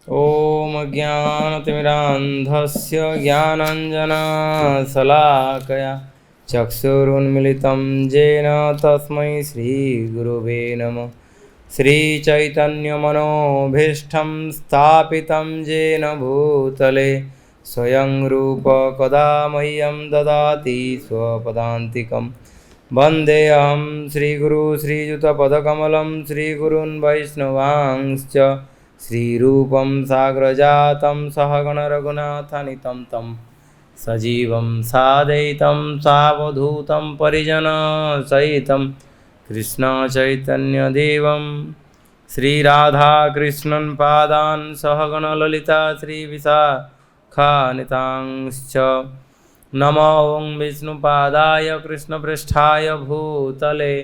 ॐ ज्ञानतिमिरान्धस्य ज्ञानाञ्जनशलाकया चक्षुरुन्मिलितं येन तस्मै श्रीगुरुवे नमः। श्रीचैतन्यमनोभीष्टं स्थापितं येन भूतले स्वयं रूप कदा मह्यं ददाति स्वपदान्तिकं। वन्देऽहं श्रीगुरु श्रीयुतपदकमलं श्रीगुरून् वैष्णवांश्च श्रीरूपं साग्रजातं सहगणरघुनाथानितं तं सजीवं सादयितं सावधूतं परिजनसहितं कृष्णचैतन्यदेवं श्रीराधाकृष्णन् पादान् सहगणललिता श्रीविशाखान्वितांश्च। नमो ॐ विष्णुपादाय कृष्णपृष्ठाय भूतले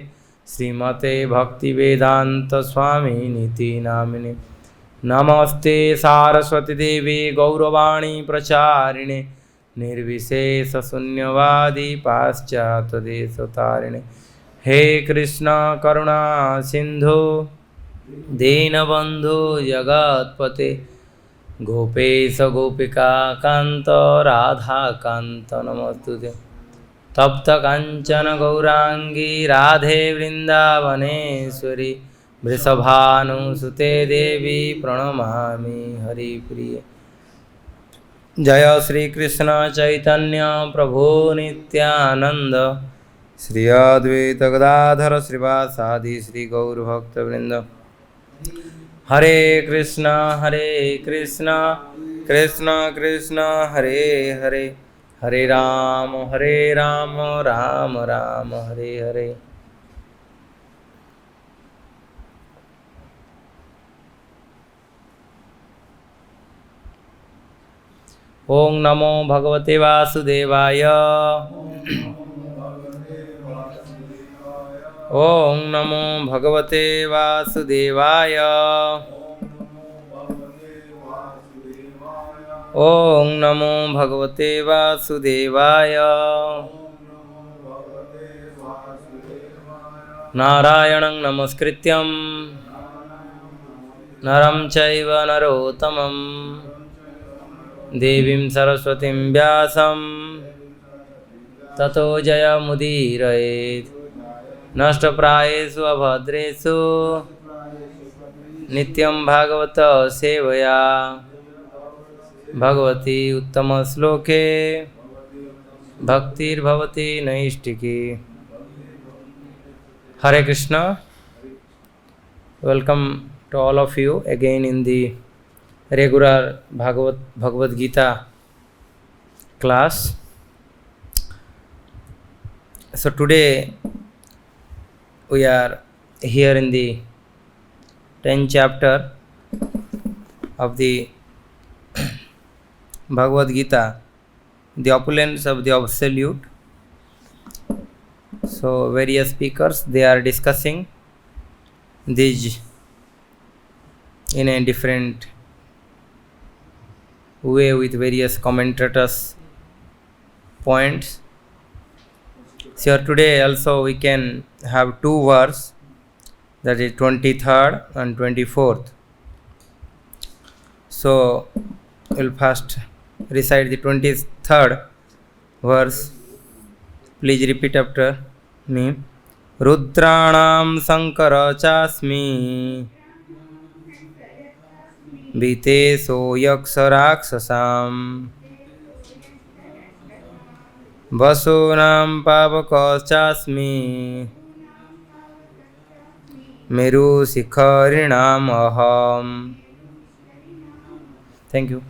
श्रीमते भक्तिवेदान्तस्वामिनिति नामिने। नमस्ते सारस्वती देवी गौरवाणी प्रचारिणे निर्विशेषशून्यवादी पाश्चात्यदेशतारिणे। हे कृष्ण करुणा सिंधु दीनबंधु जगत्पते गोपेश गोपिका कांत राधा कांत नमस्तुते। तप्त कांचन गौरांगी राधे वृंदावनेश्वरी वृषभानुसुते देवी प्रणमामि हरिप्रिये। जय श्री कृष्ण चैतन्य प्रभु नित्यानंद श्री अद्वैत गदाधर श्रीवासादि श्री गौरभक्तवृंद। हरे कृष्ण कृष्ण कृष्ण हरे हरे, हरे राम राम राम हरे हरे। ओं नमो भगवते वासुदेवाय। ओं नमो भगवते वासुदेवाय। ओं नमो भगवते वासुदेवाय। नारायणं नमस्कृत्यं नरं चैव नरोत्तमं देवीं सरस्वतीं व्यासं ततो जयमुदीरयेत्। नष्टप्रायेषु अभद्रेषु नित्यं भागवत सेवया Bhagwati उत्तमश्लोके भक्तिर्भवति नैष्टिकी। Hare Krishna. Welcome to all of you again in the regular Bhagavad Gita class. So today we are here in the 10th chapter of the Bhagavad Gita, the opulence of the absolute. So various speakers, they are discussing these in a different way with various commentators points. So today also we can have two verses, that is 23rd and 24th. So we'll first recite the 23rd verse. Please repeat after me. रुद्राणां Shankar चास्मि वितेशो यक्षराक्षसां वसूनां पावकश्चास्मि मेरुशिखरिणाम् अहम्। Thank you.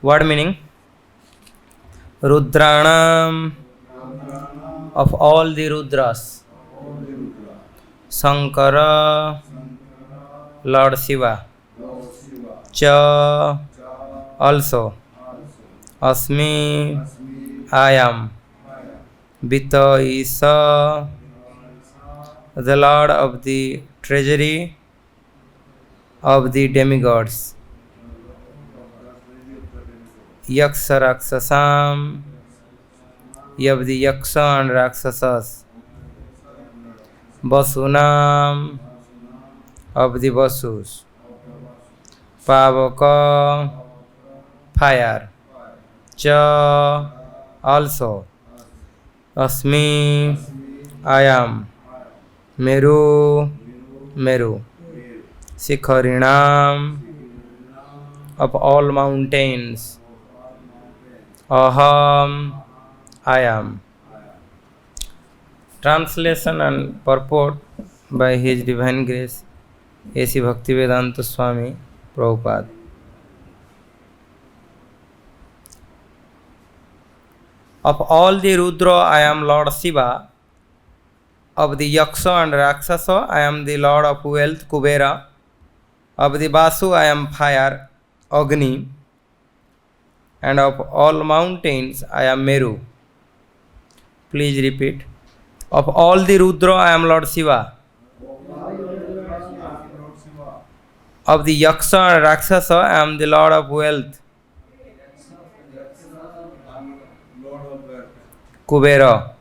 Word meaning: Rudranam, of all the Rudras. Shankara, Lord Shiva. Cha, also. Asmi, I am. Vita is the Lord of the treasury of the demigods. Yaksha Rakshasam, of the Yaksha and Rakshasas. Vasunam, of the Vasus. Pavaka, fire. Cha, also. Asmi, I am. Meru, Meru. Sikharinam, of all mountains. Aham, I am. Translation and purport by His Divine Grace A.C. Bhaktivedanta Swami Prabhupada. Of all the Rudra, I am Lord Shiva. Of the Yaksha and Rakshasa, I am the Lord of Wealth, Kubera. Of the Vasu, I am fire, Agni. And of all mountains, I am Meru. Please repeat. Of all the Rudra, I am Lord Shiva. Of the Yaksha and Rakshasa, I am the Lord of Wealth, Kubera.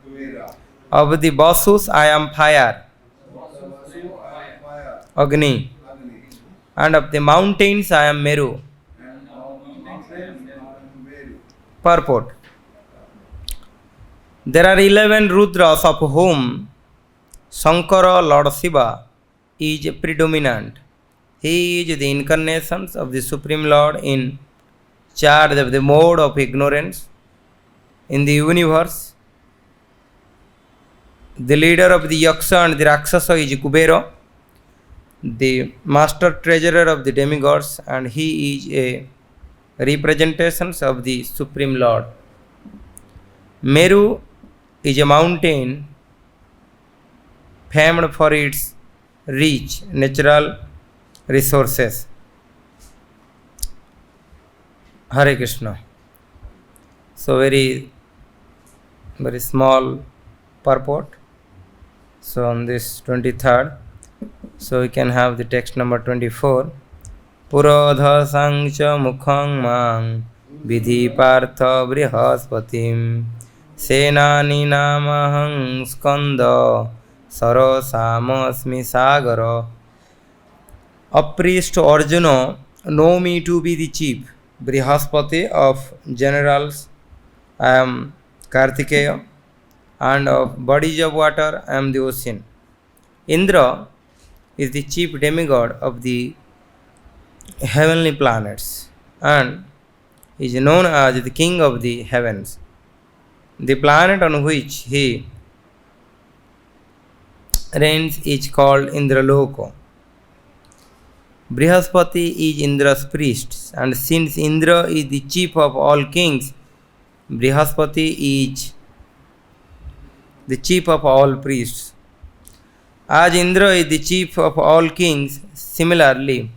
Of the Vasus, I am fire, Agni. And of the mountains, I am Meru. Purport. There are 11 Rudras, of whom Shankara, Lord Shiva, is predominant. He is the incarnations of the Supreme Lord in charge of the mode of ignorance in the universe. The leader of the Yaksha and the Rakshasa is Kubera, the master treasurer of the demigods, and he is a representation of the Supreme Lord. Meru is a mountain famed for its rich natural resources. Hare Krishna. So very small purport. So on this 23rd, so we can have the text number 24. Purodha sangcha mukhang mang vidhi partha brihaspatim senani namahang skanda sarasamasmi sagara. A priest Arjuna know me to be the chief Brihaspati of generals. I am Kartikeya, and of bodies of water I am the ocean. Indra is the chief demigod of the heavenly planets and is known as the king of the heavens. The planet on which he reigns is called Indraloko. Brihaspati is Indra's priest, and since Indra is the chief of all kings, Brihaspati is the chief of all priests. As Indra is the chief of all kings, similarly,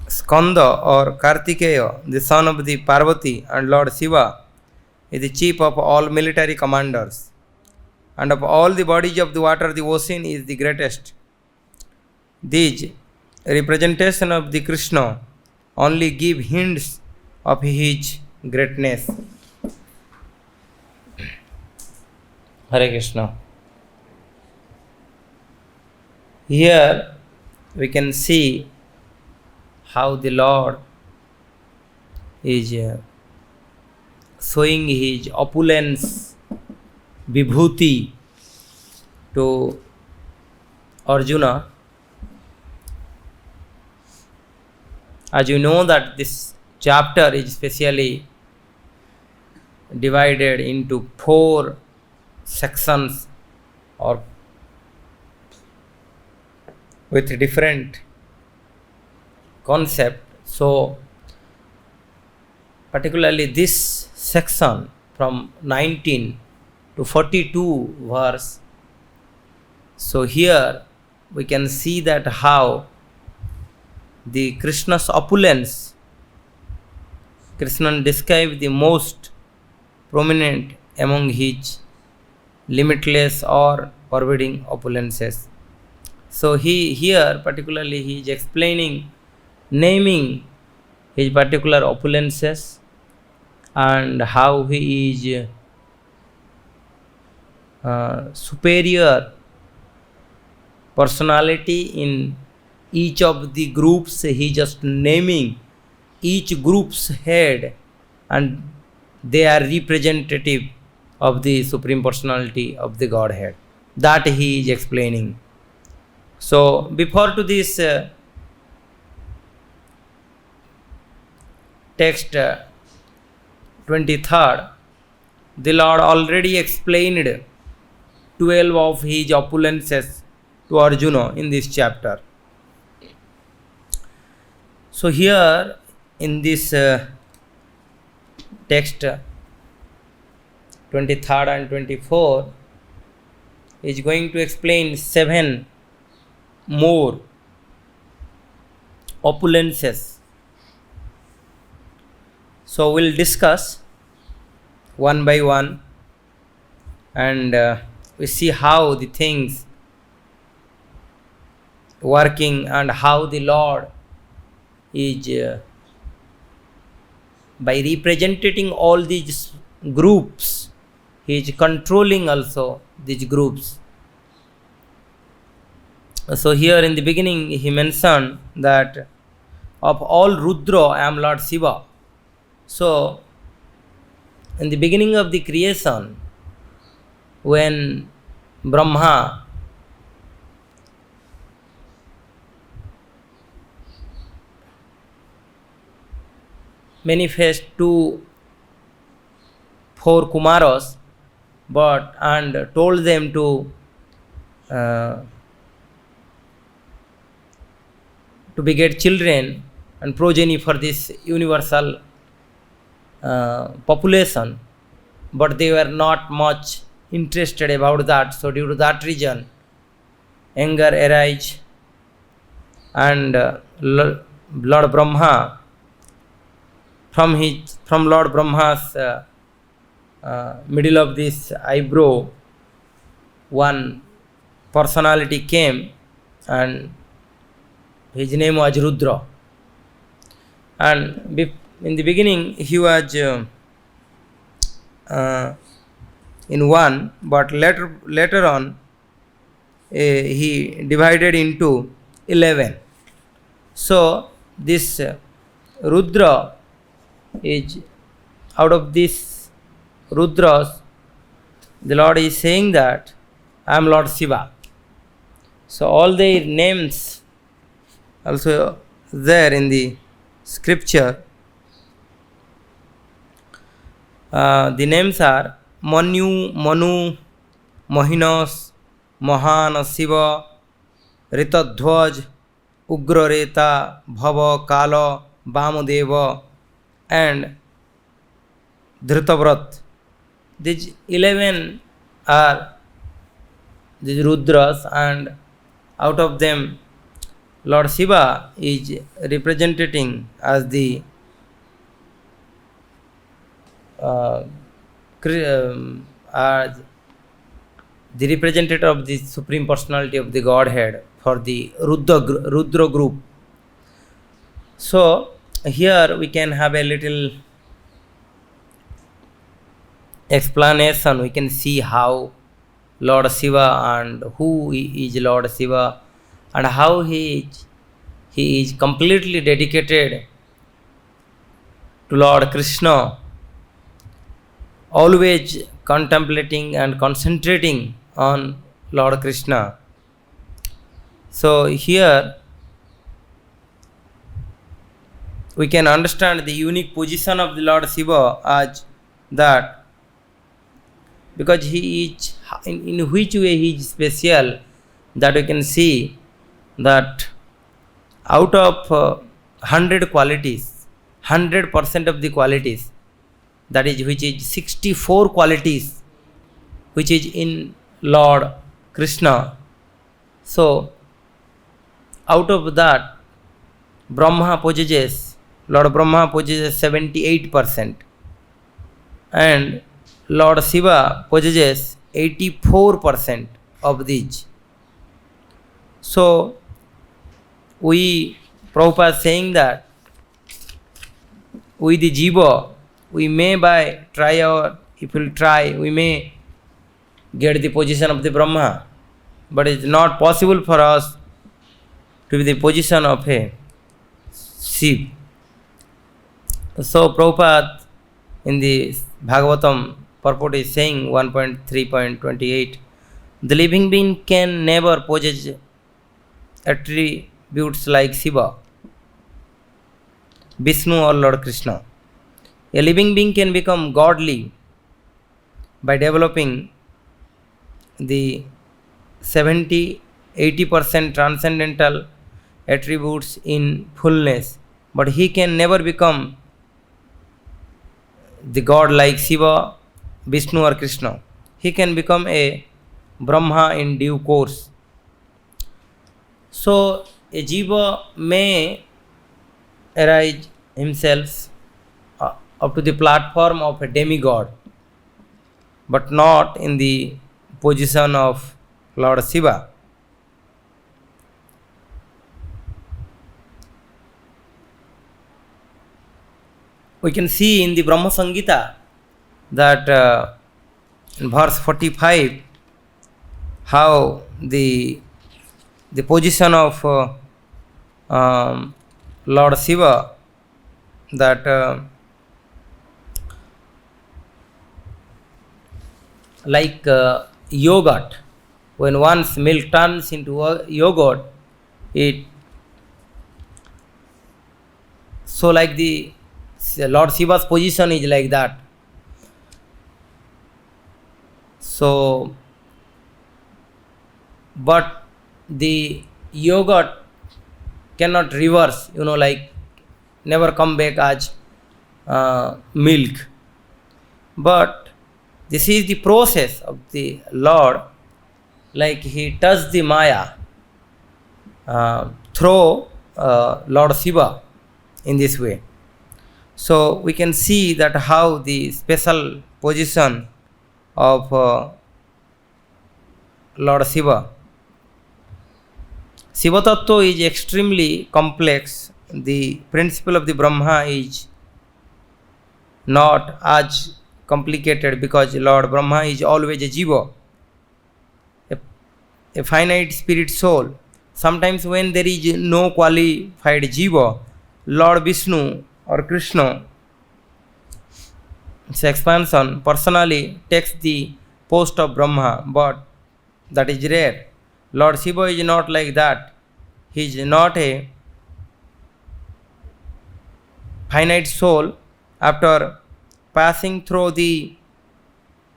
Skanda or Kartikeya, the son of the Parvati and Lord Shiva, is the chief of all military commanders. And of all the bodies of the water, the ocean is the greatest. These representation of the Krishna only give hints of his greatness. Hare Krishna. Here we can see how the Lord is showing his opulence, vibhuti to Arjuna. As you know that this chapter is specially divided into 4 sections or with different concept. So particularly this section from 19 to 42 verse. So here we can see that how the Krishna's opulence, Krishna described the most prominent among his limitless or pervading opulences. So here particularly he is explaining, naming his particular opulences and how he is superior personality in each of the groups, he just naming each group's head, and they are representative of the Supreme Personality of the Godhead. That he is explaining. So before to this text 23rd, the Lord already explained 12 of his opulences to Arjuna in this chapter. So here in this text 23rd and 24 is going to explain 7 more opulences. So we'll discuss one by one, and we see how the things working and how the Lord is by representing all these groups, he is controlling also these groups. So here in the beginning he mentioned that of all Rudra I am Lord Shiva. So in the beginning of the creation, when Brahma manifest to 4 Kumaras, and told them to beget children and progeny for this universal population, but they were not much interested about that. So due to that reason, anger arise, and Lord Brahma, from Lord Brahma's middle of this eyebrow, one personality came, and his name was Rudra. And in the beginning he was in one, but later on he divided into 11. So this Rudra is, out of this Rudras, the Lord is saying that I am Lord Shiva. So all their names also there in the scripture. The names are Manu, Mahinas, Mahan, Shiva, Ritadhwaj, Ugrareta, Bhava, Kala, Vamadeva, and Dhritavrat. These 11 are these Rudras, and out of them Lord Shiva is representing as the representative of the Supreme Personality of the Godhead for the Rudra group. So here we can have a little explanation. We can see how Lord Shiva and who is Lord Shiva, and how he is completely dedicated to Lord Krishna, always contemplating and concentrating on Lord Krishna. So here we can understand the unique position of the Lord Shiva as that, because he is in which way he is special, that we can see that out of 100 qualities, 100% of the qualities, that is, which is 64 qualities which is in Lord Krishna. So out of that, Lord Brahma possesses 78%, and Lord Shiva possesses 84% of these. So Prabhupada is saying that we the Jiva, we may if we'll try, we may get the position of the Brahma, but it's not possible for us to be the position of a Shiv. So Prabhupada in the Bhagavatam purport is saying 1.3.28, the living being can never possess attributes like Shiva, Vishnu or Lord Krishna. A living being can become godly by developing the 70-80% transcendental attributes in fullness, but he can never become the god like Shiva, Vishnu or Krishna. He can become a Brahma in due course. So a jiva may arise himself up to the platform of a demigod, but not in the position of Lord Shiva. We can see in the Brahma Samhita that in verse 45 how the position of Lord Shiva, that like yogurt, when once milk turns into yogurt, it so like the Lord Shiva's position is like that. So, but the yogurt cannot reverse, like never come back as milk. But this is the process of the Lord, like he touched the Maya through Lord Shiva in this way. So we can see that how the special position of Lord Shiva. Shiva Tattva is extremely complex. The principle of the Brahma is not as complicated because Lord Brahma is always a jiva, a finite spirit soul. Sometimes when there is no qualified jiva, Lord Vishnu or Krishna, its expansion, personally takes the post of Brahma, but that is rare. Lord Shiva is not like that. He is not a finite soul. After passing through the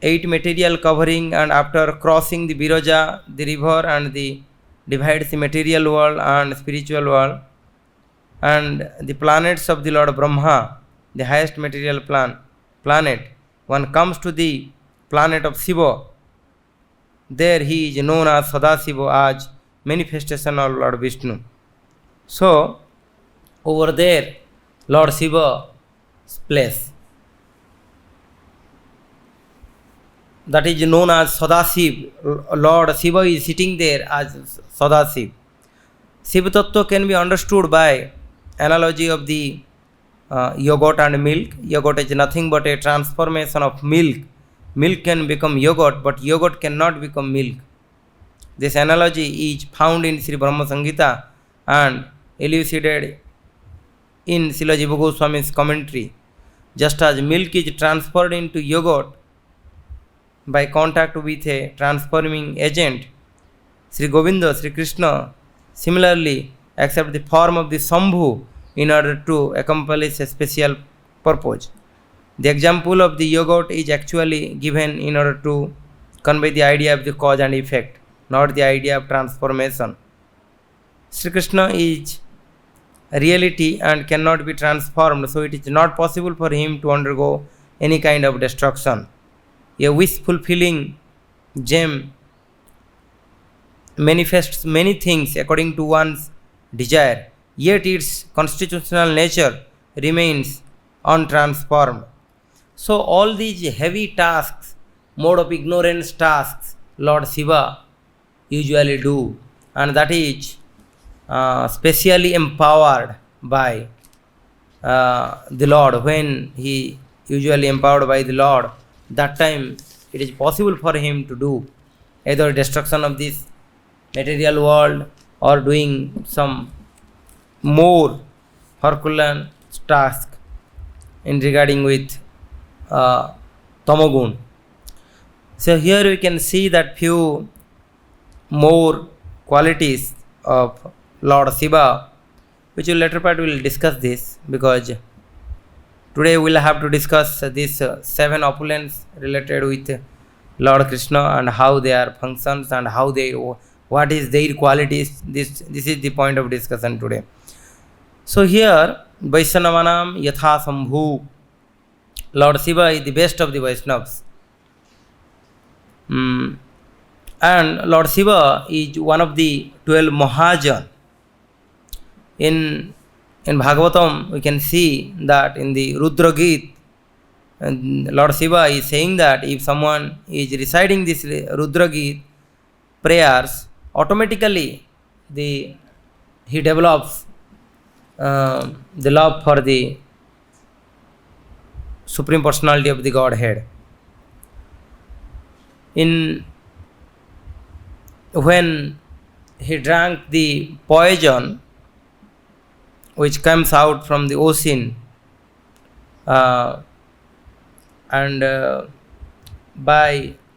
8 material covering and after crossing the Viraja, the river, and the divides the material world and spiritual world, and the planets of the Lord Brahma, the highest material planet, one comes to the planet of Shiva. There he is known as Sadashiva, as manifestation of Lord Vishnu. So over there Lord Shiva's place, that is known as Sadashiv. Lord Shiva is sitting there as Sadashiv. Shiva Tattva can be understood by analogy of the yogurt and milk. Yogurt is nothing but a transformation of milk. Milk can become yogurt, but yogurt cannot become milk. This analogy is found in Sri Brahma Samhita and elucidated in Srila Jiva Goswami's commentary. Just as milk is transferred into yogurt by contact with a transforming agent, Sri Govinda, Sri Krishna similarly accept the form of the Shambhu in order to accomplish a special purpose. The example of the yogurt is actually given in order to convey the idea of the cause and effect, not the idea of transformation. Sri Krishna is reality and cannot be transformed, so it is not possible for him to undergo any kind of destruction. A wish fulfilling gem manifests many things according to one's desire, yet its constitutional nature remains untransformed. So all these heavy tasks, mode of ignorance tasks, Lord Shiva usually do, and that is specially empowered by the Lord. When he usually empowered by the Lord, that time it is possible for him to do either destruction of this material world or doing some more Herculean task in regarding with Tamagun. So here we can see that few more qualities of Lord Shiva, which will later part we will discuss this, because today we will have to discuss these 7 opulence related with Lord Krishna and how they are functions and how they, what is their qualities. This is the point of discussion today. So here Vaishnavanam Yatha Sambhu, Lord Shiva is the best of the Vaishnavas. And Lord Shiva is one of the 12 Mahajan. In Bhagavatam we can see that in the Rudra Gita, Lord Shiva is saying that if someone is reciting this Rudra Gita prayers, automatically he develops the love for the Supreme Personality of the Godhead. When he drank the poison which comes out from the ocean,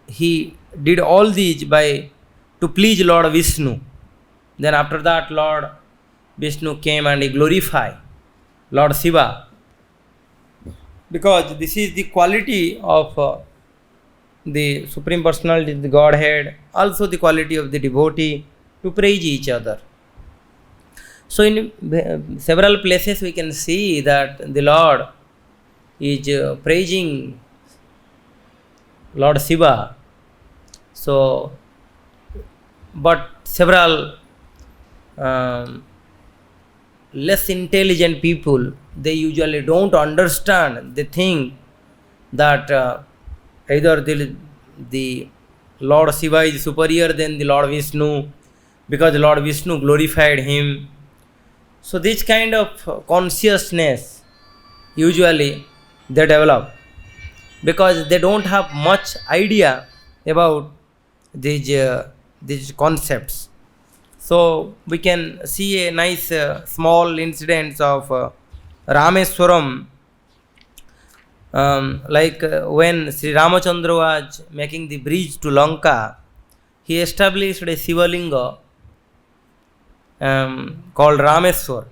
he did all these to please Lord Vishnu. Then after that Lord Vishnu came and he glorified Lord Shiva, because this is the quality of the Supreme Personality of the Godhead, also the quality of the devotee to praise each other. So in several places we can see that the Lord is praising Lord Shiva. So, but several less intelligent people, they usually don't understand. They think that either the Lord Shiva is superior than the Lord Vishnu, because Lord Vishnu glorified him. So this kind of consciousness usually they develop, because they don't have much idea about these concepts. So we can see a nice small incidents of Rameswaram, when Sri Ramachandra was making the bridge to Lanka, he established a Shivalinga called Rameswar.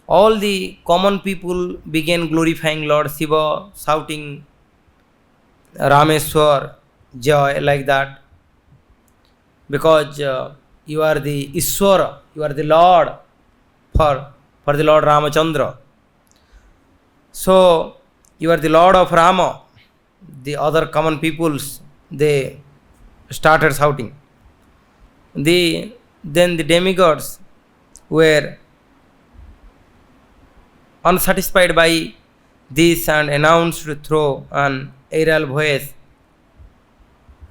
All the common people began glorifying Lord Shiva, shouting Rameswar, joy, like that, because you are the Ishwara, you are the Lord for the Lord Ramachandra. So you are the Lord of Rama. The other common peoples, they started shouting. Then the demigods were unsatisfied by this and announced through an aerial voice,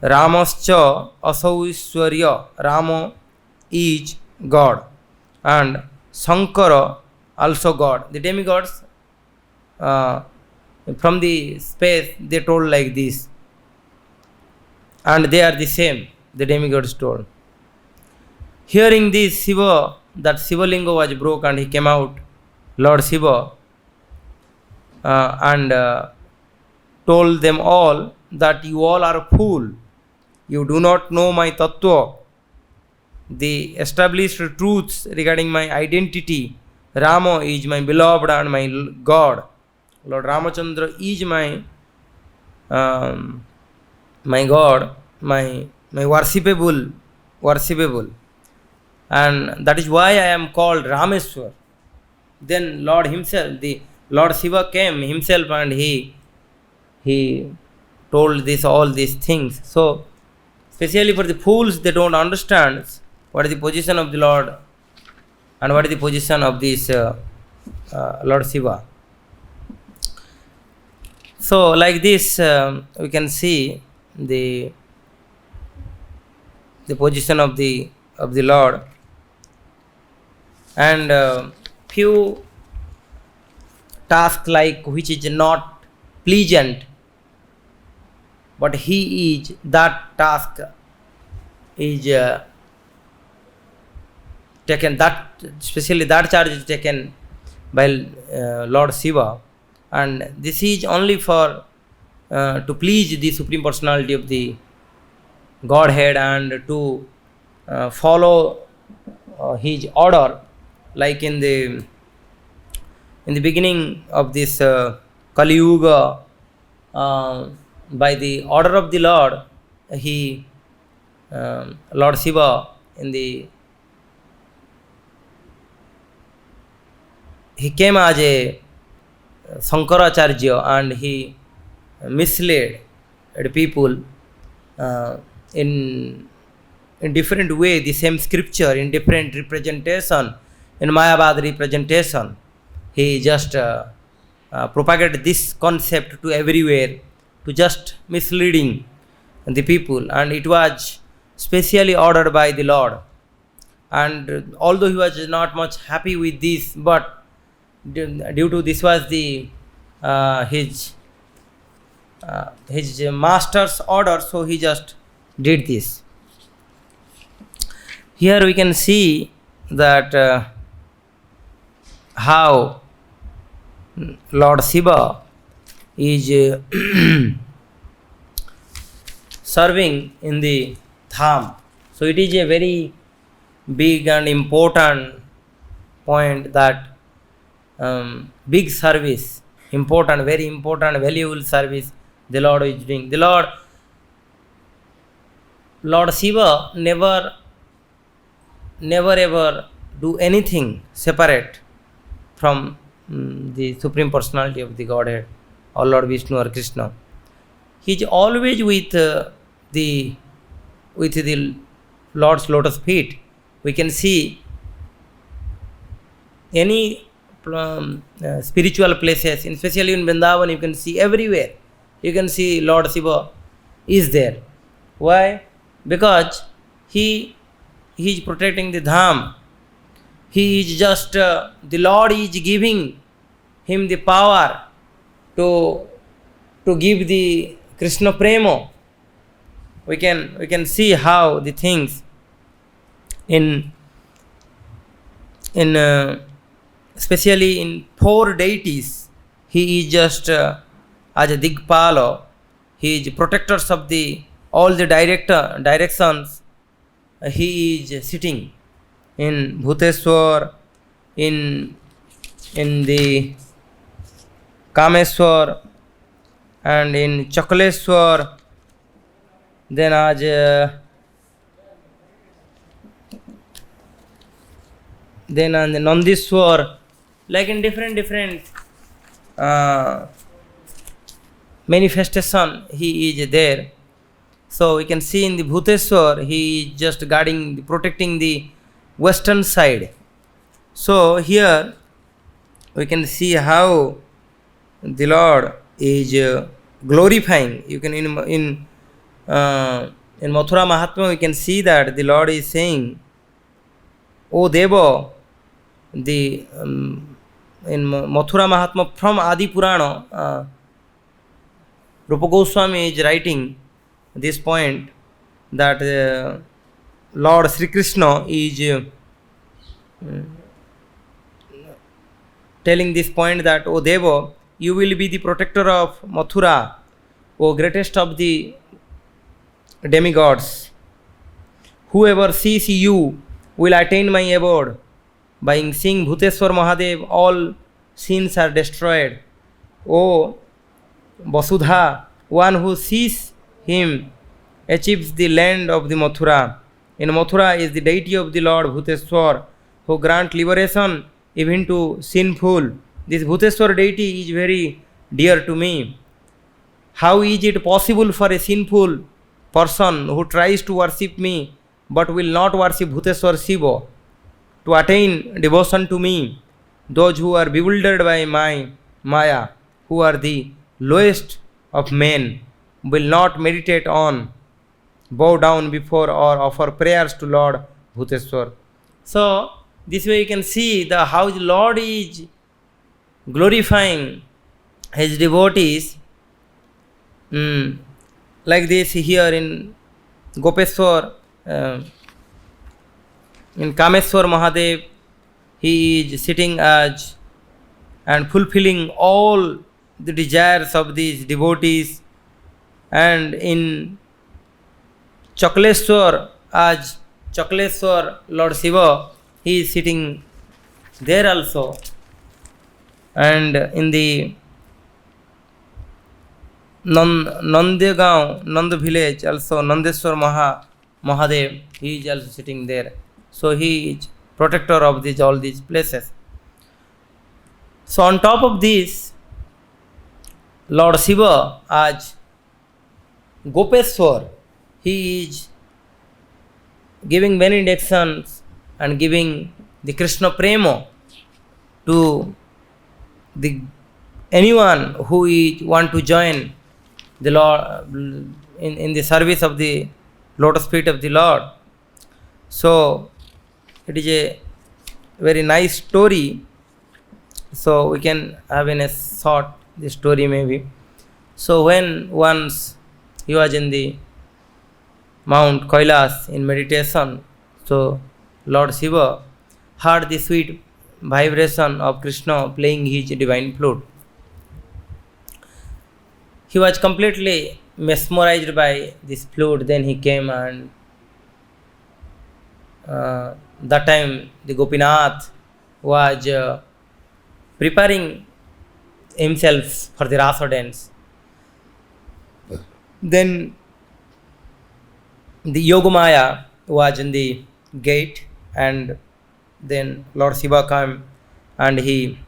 Ramascha Asaviswarya, Rama is God, and Sankara also God. The demigods from the space, they told like this, and they are the same, the demigods told. Hearing this, Shiva, that Shivalinga was broke and he came out, Lord Shiva, and told them all that you all are a fool. You do not know my tattva, the established truths regarding my identity. Rama is my beloved and my God. Lord Ramachandra is my God, my worshipable, and that is why I am called Rameswar. Then Lord himself, the Lord Shiva came himself, and he told all these things. So especially for the fools, they don't understand what is the position of the Lord and what is the position of this Lord Shiva. So like this we can see the position of the Lord, and few tasks like which is not pleasant, but he is, that task is taken, that especially that charge is taken by Lord Shiva, and this is only for to please the Supreme Personality of the Godhead and to follow his order, like in the beginning of this Kali Yuga, by the order of the Lord, he Lord Shiva he came as a Sankaracharya, and he misled people in different way, the same scripture in different representation, in Mayavad representation. He just propagated this concept to everywhere, to just misleading the people, and it was specially ordered by the Lord. And although he was not much happy with this, but due to this was the his master's order, so he just did this. Here we can see that how Lord Shiva is serving in the Dham. So it is a very big and important point, that big service, important, very important, valuable service the Lord is doing. The Lord Shiva never ever do anything separate from the Supreme Personality of the Godhead, or Lord Vishnu or Krishna. He is always with the Lord's lotus feet. We can see any spiritual places, especially in Vrindavan, you can see everywhere. You can see Lord Shiva is there. Why? Because he is protecting the Dham. He is just, the Lord is giving him the power to give the Krishna Premo. We can see how the things in especially in 4 deities, he is just as a Digpalo. He is protectors of the all the directions. He is sitting in Bhuteswar, in the Kameswar, and in Chakaleswar, then as then on the Nandiswar, like in different manifestation he is there. So we can see in the Bhuteswar, he is just guarding, protecting the western side. So here we can see how the Lord is glorifying. You can in Mathura Mahatma we can see that the Lord is saying, "O Deva," the in Mathura Mahatma from Adi Purana, Rupa Goswami is writing this point, that Lord Sri Krishna is telling this point that, "O Deva, you will be the protector of Mathura, O greatest of the demigods. Whoever sees you will attain my abode. By seeing Bhuteswar Mahadev, all sins are destroyed. O Vasudha, one who sees him achieves the land of the Mathura. In Mathura is the deity of the Lord Bhuteswar, who grant liberation even to sinful. This Bhuteswar deity is very dear to me. How is it possible for a sinful person who tries to worship me but will not worship Bhuteswar Shiva to attain devotion to me? Those who are bewildered by my Maya, who are the lowest of men, will not meditate on, bow down before, or offer prayers to Lord Bhuteswar." So this way you can see how the Lord is glorifying his devotees. Like this here in Gopeswar, in Kameswar Mahadev, he is sitting as and fulfilling all the desires of these devotees. And in Chakleshwar, as Chakleshwar Lord Shiva, he is sitting there also. And in the Nandegaon, Nand village, also Nandeswar Mahadev, he is also sitting there. So he is protector of all these places. So on top of this, Lord Shiva as Gopeshwar, he is giving benedictions and giving the Krishna Prema to the anyone who is want to join the Lord in the service of the lotus feet of the Lord. So it is a very nice story. So we can have in a short the story maybe. So when once he was in the Mount Kailas in meditation, so Lord Shiva heard the sweet vibration of Krishna playing his divine flute. He was completely mesmerized by this flute. Then he came, and that time the Gopinath was preparing himself for the Rasa dance. Then the Yogamaya was in the gate, and then Lord Shiva came, and he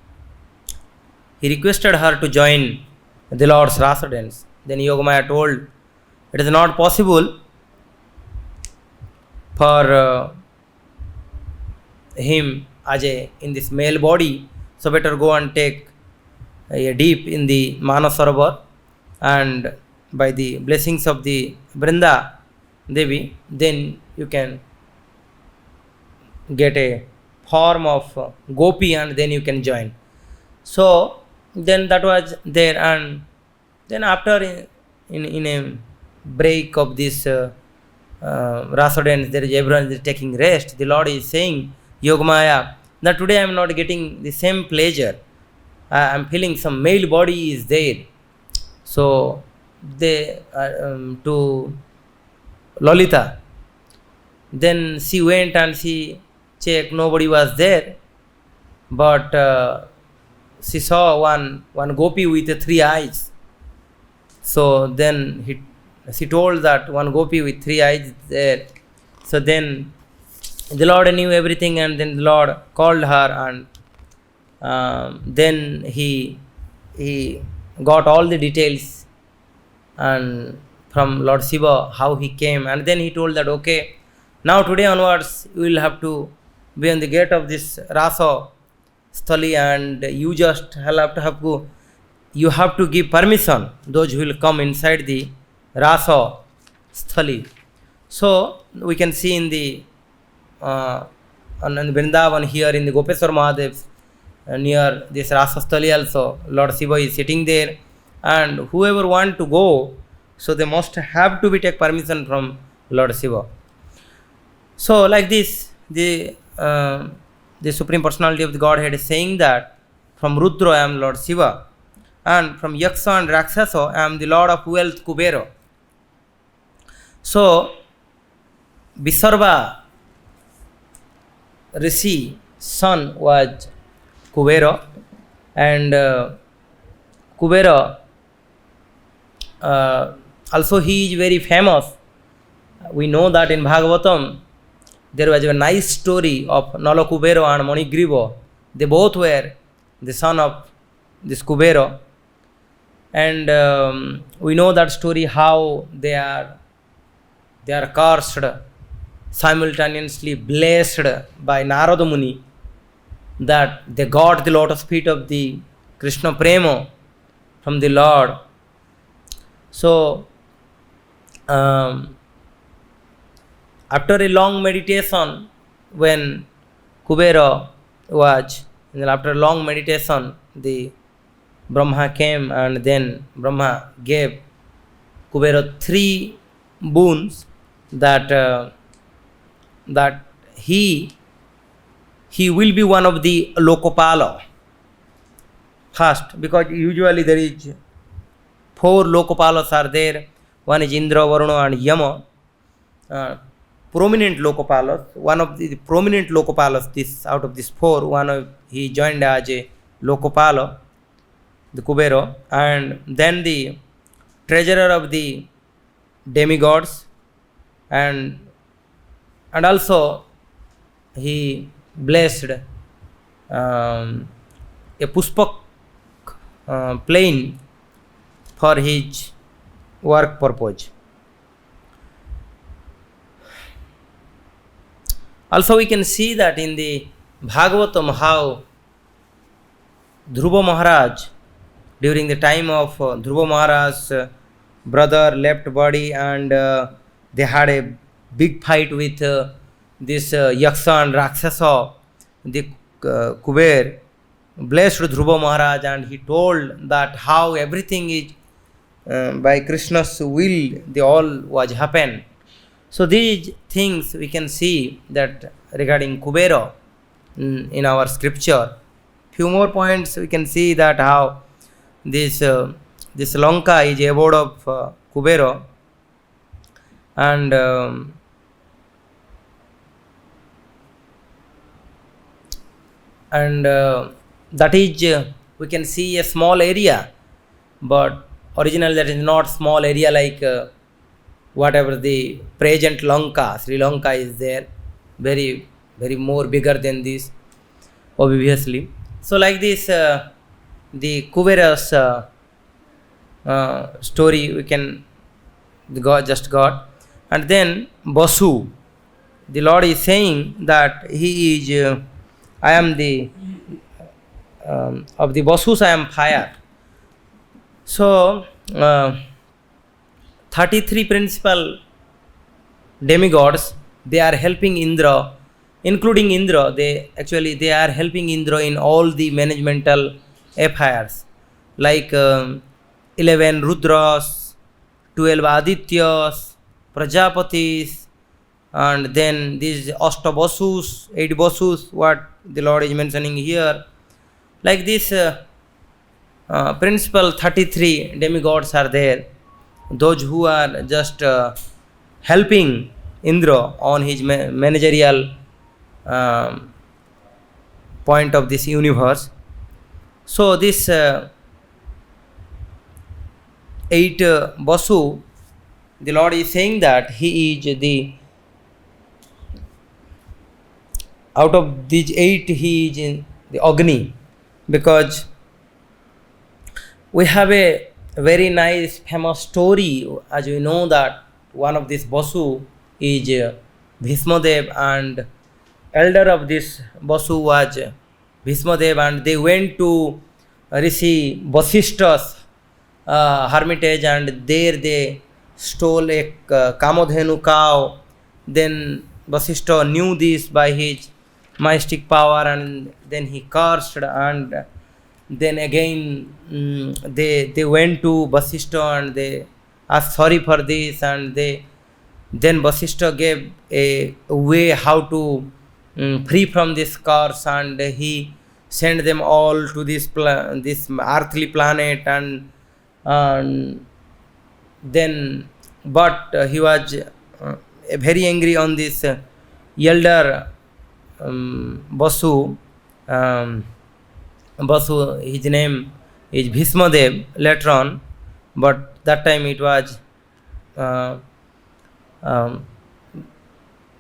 requested her to join the Lord's Rasa dance. Then Yogamaya told, it is not possible for him as in this male body, so better go and take a dip in the Manasarovar, and by the blessings of the Brinda Devi, then you can get a form of gopi, and then you can join. So then that was there, and then after in a break of this Rasa dance, there is everyone is taking rest. The Lord is saying, Yogamaya, that today I am not getting the same pleasure. I am feeling some male body is there. So they to Lolita. Then she went and she checked, nobody was there, but she saw one gopi with 3 eyes. So then she told that one gopi with 3 eyes there. So then the Lord knew everything, and then the Lord called her, and then he got all the details and from Lord Shiva how he came, and then he told that okay, now today onwards you will have to be on the gate of this Rasa Sthali, and you just you have to give permission those who will come inside the Rasa Sthali. So we can see in the on Vrindavan here in the Gopeshwar Mahadev near this Rasa Sthali also, Lord Shiva is sitting there, and whoever want to go, so they must have to be take permission from Lord Shiva. So like this, the Supreme Personality of the Godhead is saying that from Rudra I am Lord Shiva, and from Yaksha and Rakshasa I am the Lord of Wealth, Kubera. So Visarva Rishi son was Kubera, and Kubera also he is very famous. We know that in Bhagavatam there was a nice story of Nala Kubera and Manigriva. They both were the son of this Kubera, and we know that story how they are cursed, simultaneously blessed by Narada Muni, that they got the lotus feet of the Krishna Prema from the Lord. So after a long meditation, when Kubera was, after a long meditation, the Brahma came, and then Brahma gave Kubera 3 boons, that he he will be one of the Lokapala. First, because usually there is 4 Lokapalas are there. One is Indra, Varuna and Yama. Prominent Lokapalas. One of the prominent Lokapalas, this out of these 4, he joined as a Lokapala, the Kubera, and then the treasurer of the demigods, and also he blessed a Puspak plain for his work purpose. Also we can see that in the Bhagavatam how Dhruva Maharaj, during the time of Dhruva Maharaj's brother left body, and they had a big fight with this Yaksha and Rakshasa, the Kuber blessed Dhruva Maharaj, and he told that how everything is by Krishna's will, the all was happen. So these things we can see that regarding Kubera in our scripture. Few more points we can see that how this Lanka is abode of Kubera, and that is we can see a small area, but originally that is not small area like whatever the present Lanka, Sri Lanka is there, very more bigger than this, obviously. So like this the Kubera's story we can just got. And then Basu, the Lord is saying that he is I am the of the Basus I am fire. So 33 principal demigods, they are helping Indra, including Indra. They are helping Indra in all the managemental affairs, like 11 Rudras, 12 Adityas, Prajapatis, and then these Ashtabasus, 8 Basus, what the Lord is mentioning here. Like this principal 33 demigods are there, those who are just helping Indra on his managerial point of this universe. So this 8 Basu, the Lord is saying that he is the, out of these 8 he is in the Agni, because we have a very nice famous story, as we know that one of this Basu is Bhismadev, and elder of this Basu was Bhismadev, and they went to Rishi Vasishta's hermitage, and there they stole a Kamadhenu cow. Then Vasishta knew this by his mystic power, and then he cursed, and then again they went to Vasishta and they asked sorry for this, and then Vasishta gave a way how to free from this curse, and he sent them all to this earthly planet, and then but he was very angry on this elder Basu. Basu, his name is Bhismadev later on, but that time it was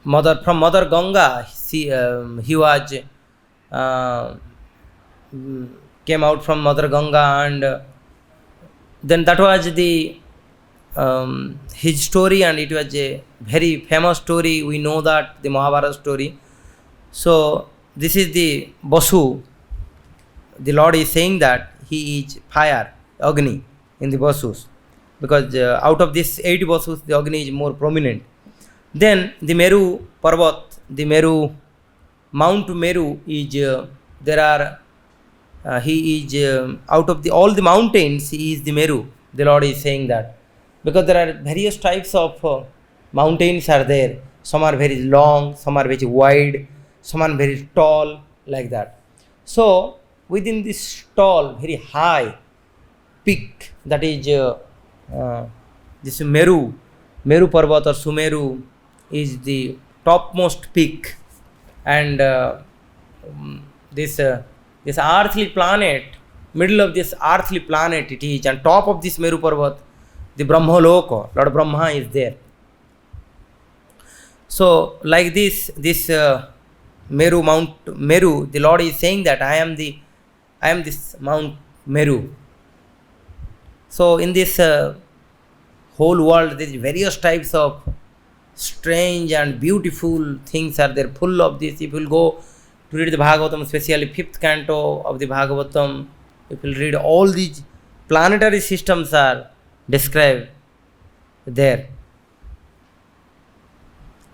Mother Ganga. He was came out from Mother Ganga, and then that was the his story, and it was a very famous story. We know that the Mahabharata story. So this is the Basu. The Lord is saying that he is fire, Agni, in the Basus, because out of these 8 Basus, the Agni is more prominent. Then the Meru Parvat, the Meru, Mount Meru is there are he is out of all the mountains, he is the Meru. The Lord is saying that, because there are various types of mountains are there. Some are very long, some are very wide, someone very tall, like that. So within this tall, very high peak, that is this Meru Parvat or Sumeru is the topmost peak, and this earthly planet, middle of this earthly planet it is, and top of this Meru Parvat, the Brahmaloka, Lord Brahma is there. So like this Mount Meru, the Lord is saying that I am this Mount Meru. So in this whole world, there is various types of strange and beautiful things are there, full of this. If you will go to read the Bhagavatam, especially 5th canto of the Bhagavatam, if you will read, all these planetary systems are described there.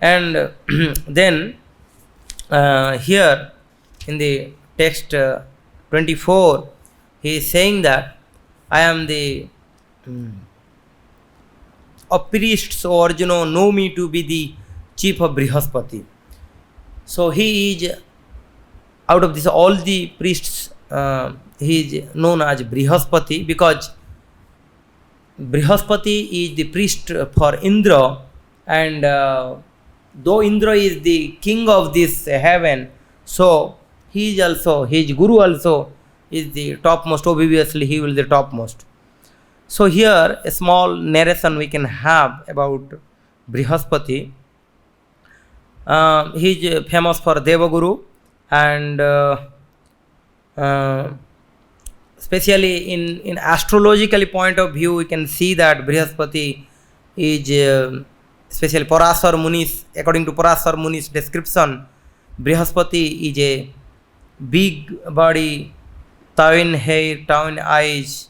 And then here in the text 24, he is saying that I am the of priests, O Arjuna, know me to be the chief of Brihaspati. So he is, out of this all the priests, he is known as Brihaspati, because Brihaspati is the priest for Indra, and though Indra is the king of this heaven, so he is also, his guru also is the topmost. Obviously he will be the topmost. So here a small narration we can have about Brihaspati. He is famous for Devaguru, and especially in astrologically point of view, we can see that Brihaspati is especially Parasar Muni's, according to Parasar Muni's description, Brihaspati is a big body, tawin hair, tawin eyes,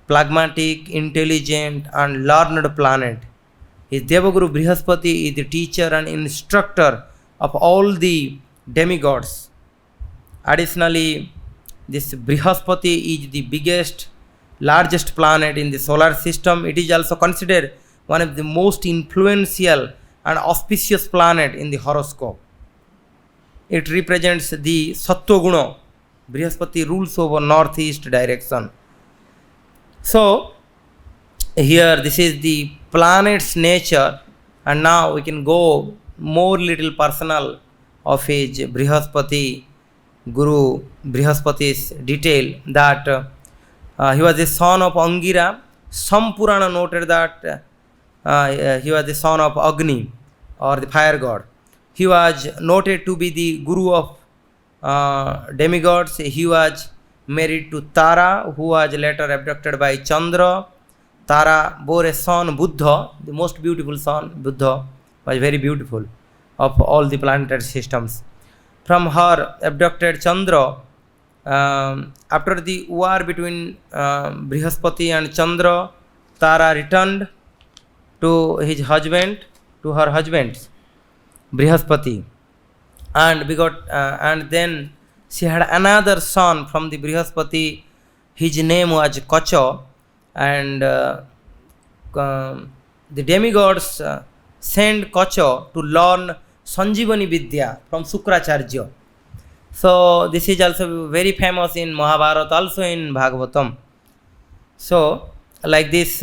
phlegmatic, intelligent and learned planet. His Devaguru Brihaspati is the teacher and instructor of all the demigods. Additionally, this Brihaspati is the biggest, largest planet in the solar system. It is also considered one of the most influential and auspicious planet in the horoscope. It represents the Sattva Guna. Brihaspati rules over northeast direction. So here this is the planet's nature, and now we can go more little personal of his Brihaspati, Guru Brihaspati's detail, that he was the son of Angira. Some Purana noted that he was the son of Agni, or the fire god. He was noted to be the guru of demigods. He was married to Tara, who was later abducted by Chandra. Tara bore a son, Buddha, the most beautiful son. Buddha was very beautiful of all the planetary systems. From her abducted Chandra, after the war between Brihaspati and Chandra, Tara returned to his husband, to her husband Brihaspati, and begot, and then she had another son from the Brihaspati. His name was Kacha, and the demigods sent Kacha to learn Sanjivani Vidya from Sukracharya. So this is also very famous in Mahabharata, also in Bhagavatam. So like this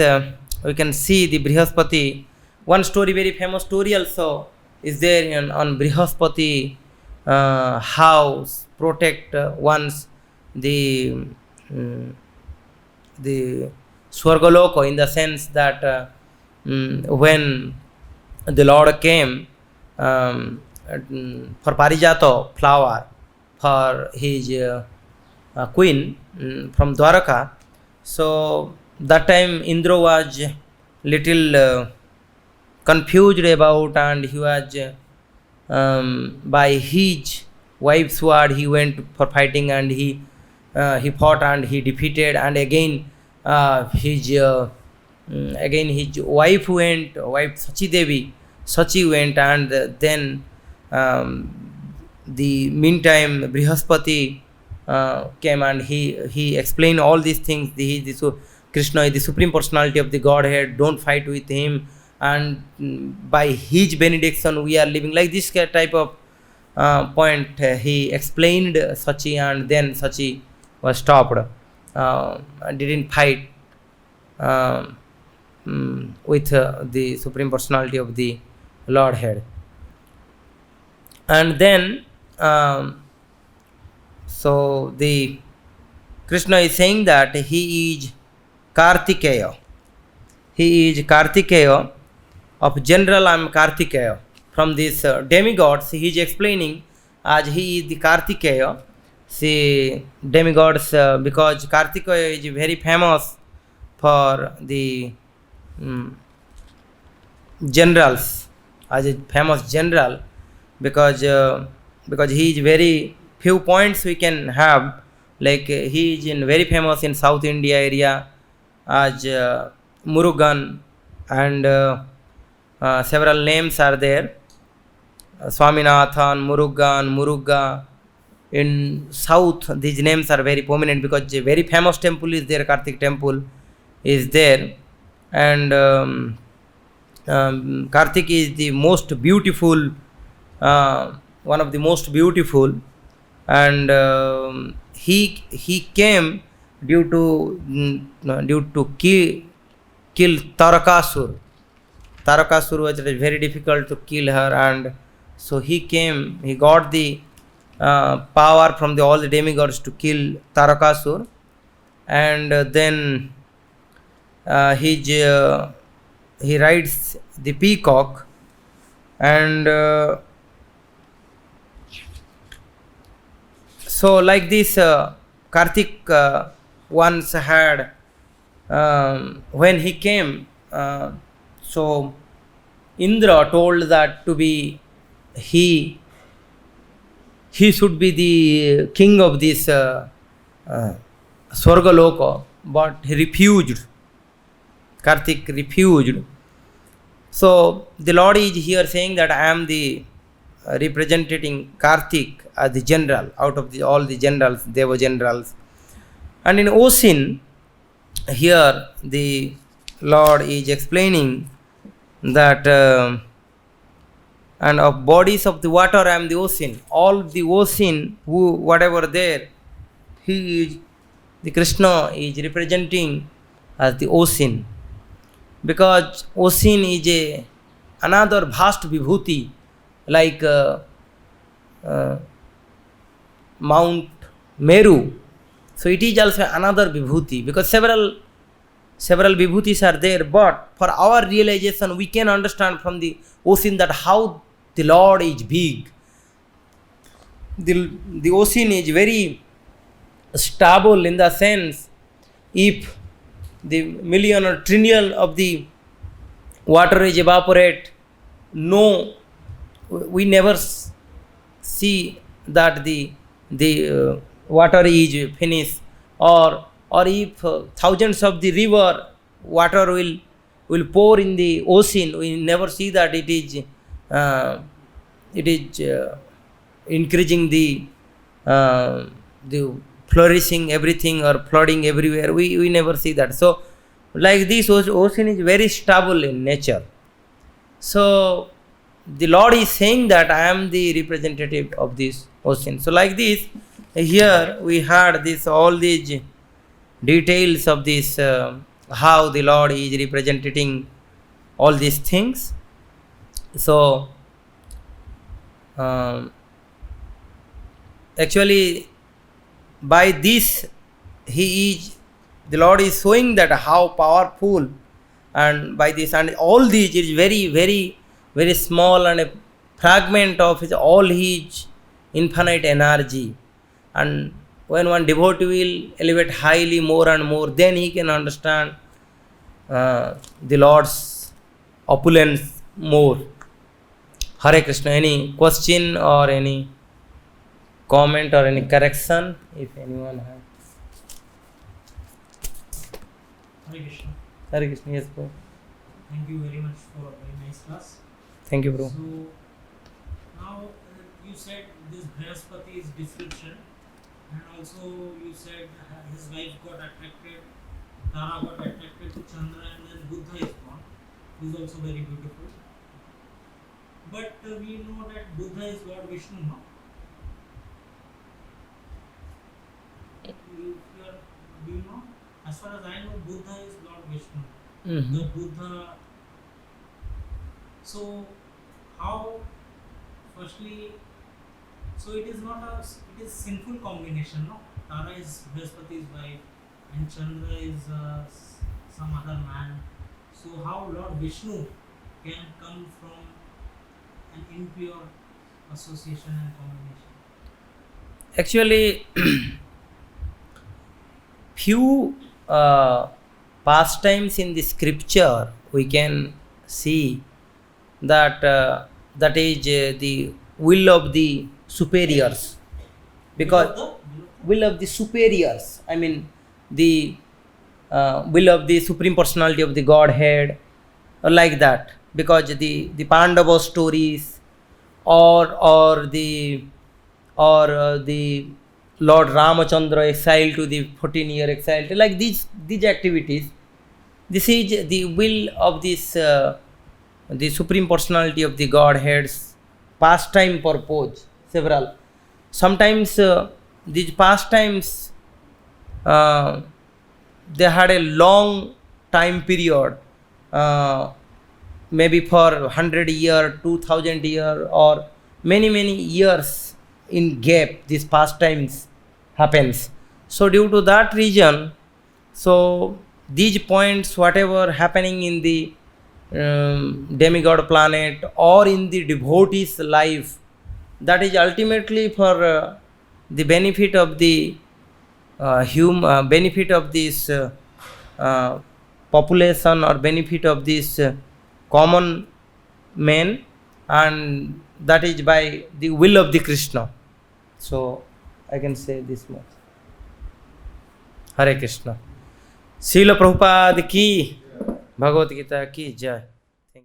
we can see the Brihaspati. One story, very famous story also is there on Brihaspati, how protect once the Swargaloka, in the sense that when the Lord came for Parijata flower for his queen from Dwaraka, so that time Indra was little confused about, and he was by his wife's word he went for fighting, and he fought and he defeated, and again his wife went, wife Sachi went, and then the meantime Brihaspati came, and he explained all these things. Krishna is the supreme personality of the Godhead, don't fight with him, and by his benediction we are living, like this type of point he explained Sachi, and then Sachi was stopped, didn't fight with the Supreme Personality of the Lord Head. And then so the Krishna is saying that he is Kartikeya. He is Kartikeya. Of general, I am Kartikeya. From these demigods, he is explaining as he is the Kartikeya. See, demigods, because Kartikeya is very famous for the generals, as a famous general, because he is very few points we can have, like he is in very famous in South India area as Murugan, and several names are there, Swaminathan, Murugan, Muruga. In south these names are very prominent because a very famous temple is there, Kartik temple is there, and Kartik is the most beautiful, one of the most beautiful, and he came due to kill Tarakasur. Tarakasur was very difficult to kill her, and so he came, he got the power from all the demigods to kill Tarakasur, and then he rides the peacock, and so like this Kartik once had, when he came, so Indra told that to be he should be the king of this Swargaloka, but he refused. Kartik refused. So the Lord is here saying that I am the representing Kartik as the general out of all the generals, Deva generals. And in ocean, here the Lord is explaining that and of bodies of the water I am the ocean. All the ocean, whatever there, he is, the Krishna is representing as the ocean, because ocean is another vast vibhuti, like Mount Meru. So it is also another vibhuti, because several vibhutis are there, but for our realization we can understand from the ocean that how the Lord is big. The ocean is very stable in the sense, if the million or trillion of the water is evaporate, no, we never see that the water is finished, or if thousands of the river water will pour in the ocean, we never see that it is increasing the flourishing everything or flooding everywhere. We never see that. So like this ocean is very stable in nature. So the Lord is saying that I am the representative of this ocean. So like this, here we had this, all these details of this, how the Lord is representing all these things. So actually by this the Lord is showing that how powerful, and by this, and all these is very very very small and a fragment of all his infinite energy. And when one devotee will elevate highly more and more, then he can understand the Lord's opulence more. Hare Krishna. Any question or any comment or any correction, if anyone has? Hare Krishna. Hare Krishna. Yes, bro. Thank you very much for a very nice class. Thank you, bro. So now you said this Brihaspati's description, and also you said his wife got attracted, Tara got attracted to Chandra, and then Buddha is born, who is also very beautiful. but we know that Buddha is Lord Vishnu, no? Do you know? As far as I know, Buddha is Lord Vishnu. Mhm. The Buddha. So, how? Firstly, so it is not a. It is sinful combination, no? Tara is Brihaspati's wife, and Chandra is some other man. So how Lord Vishnu can come from an impure association and combination? Actually, few pastimes in the scripture we can see that that is the will of the superiors, because will of the superiors, I mean the will of the supreme personality of the godhead, or like that, because the Pandava stories, or the Lord Ramachandra exile to the 14-year exile, like these activities, this is the will of this the supreme personality of the godhead's pastime purpose. Several sometimes these pastimes uh, they had a long time period, uh, maybe for 100 year, 2000 year, or many years in gap these pastimes happens. So due to that reason, so these points whatever happening in the demigod planet or in the devotee's life, that is ultimately for the benefit of the benefit of this uh, population, or benefit of this common man, and that is by the will of the Krishna. So I can say this much. हरे कृष्णा। शील प्रभुपाद की, भगवत गीता की जय।